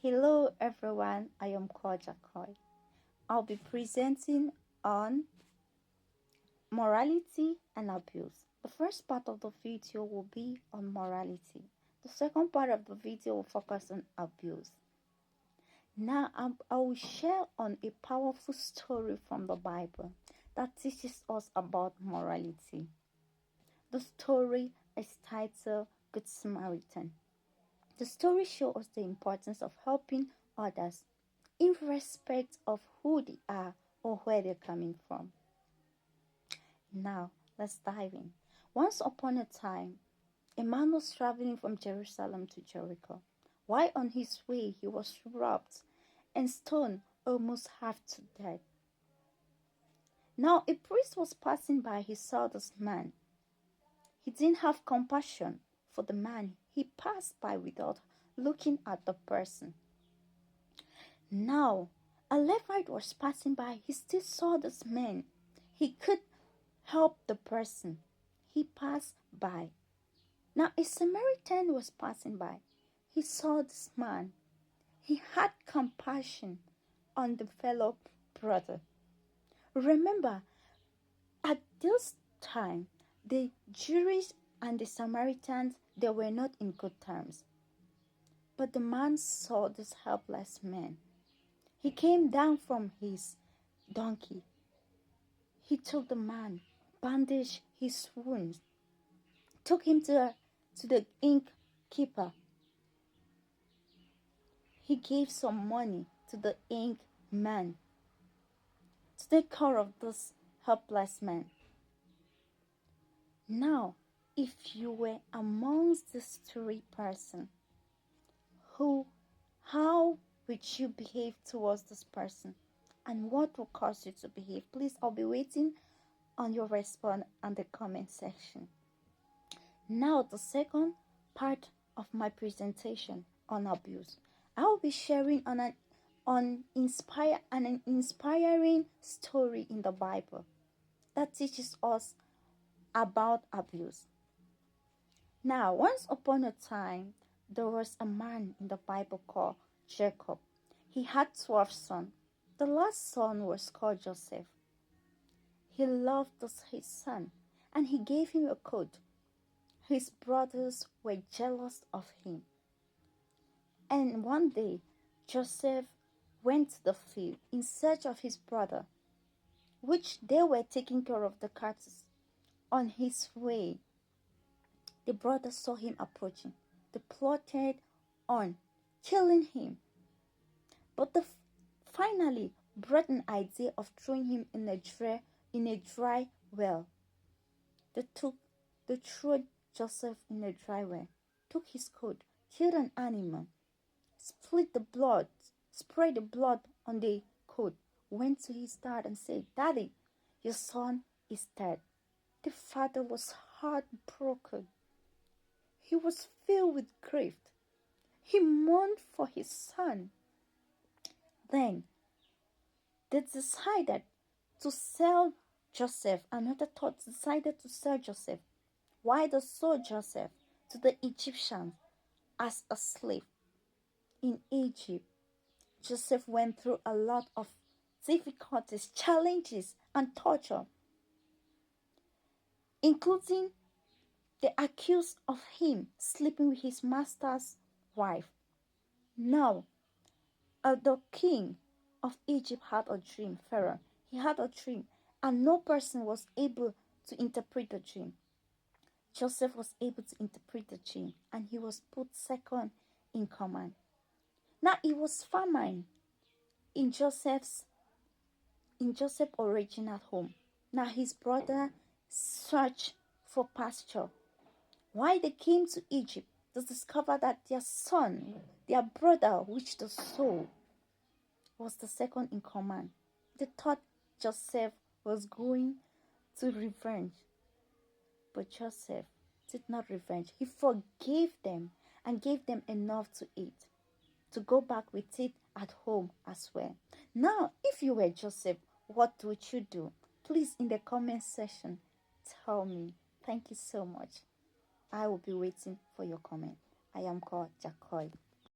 Hello everyone, I am called Jakoi. I'll be presenting on morality and abuse. The first part of the video will be on morality. The second part of the video will focus on abuse. Now I will share on a powerful story from the Bible that teaches us about morality. The story is titled Good Samaritan. The story shows us the importance of helping others irrespective of who they are or where they're coming from. Now, let's dive in. Once upon a time, a man was traveling from Jerusalem to Jericho. While on his way, he was robbed and stoned almost half to death. Now, a priest was passing by. He saw this man. He didn't have compassion for the man. He passed by without looking at the person. Now, a Levite was passing by. He still saw this man. He could help the person. He passed by. Now, a Samaritan was passing by. He saw this man. He had compassion on the fellow brother. Remember, at this time, the Jewish and the Samaritans, they were not in good terms. But the man saw this helpless man. He came down from his donkey. He took the man, bandaged his wounds, took him to the innkeeper. He gave some money to the ink man to take care of this helpless man. Now, if you were amongst these three persons, how would you behave towards this person? And what will cause you to behave? Please, I'll be waiting on your response on the comment section. Now, the second part of my presentation on abuse. I will be sharing an inspiring story in the Bible that teaches us about abuse. Now, once upon a time, there was a man in the Bible called Jacob. He had 12 sons. The last son was called Joseph. He loved his son and he gave him a coat. His brothers were jealous of him. And one day, Joseph went to the field in search of his brother, which they were taking care of the cattle. On his way, the brothers saw him approaching. They plotted on killing him. But they finally brought an idea of throwing him in a dry well. They threw Joseph in a dry well, took his coat, killed an animal, split the blood, sprayed the blood on the coat, went to his dad and said, "Daddy, your son is dead." The father was heartbroken. He was filled with grief. He mourned for his son. Then they decided to sell Joseph. Another thought decided to sell Joseph. Why they sold Joseph to the Egyptians as a slave. In Egypt, Joseph went through a lot of difficulties, challenges, and torture, including the accused of him sleeping with his master's wife. Now, the king of Egypt had a dream, Pharaoh. He had a dream, and no person was able to interpret the dream. Joseph was able to interpret the dream, and he was put second in command. Now, it was famine in Joseph's original home. Now, his brother searched for pasture. Why they came to Egypt, to discover that their son, their brother, which they sold, was the second in command. They thought Joseph was going to revenge. But Joseph did not revenge. He forgave them and gave them enough to eat, to go back with it at home as well. Now, if you were Joseph, what would you do? Please, in the comment section, tell me. Thank you so much. I will be waiting for your comment. I am called Jakoi.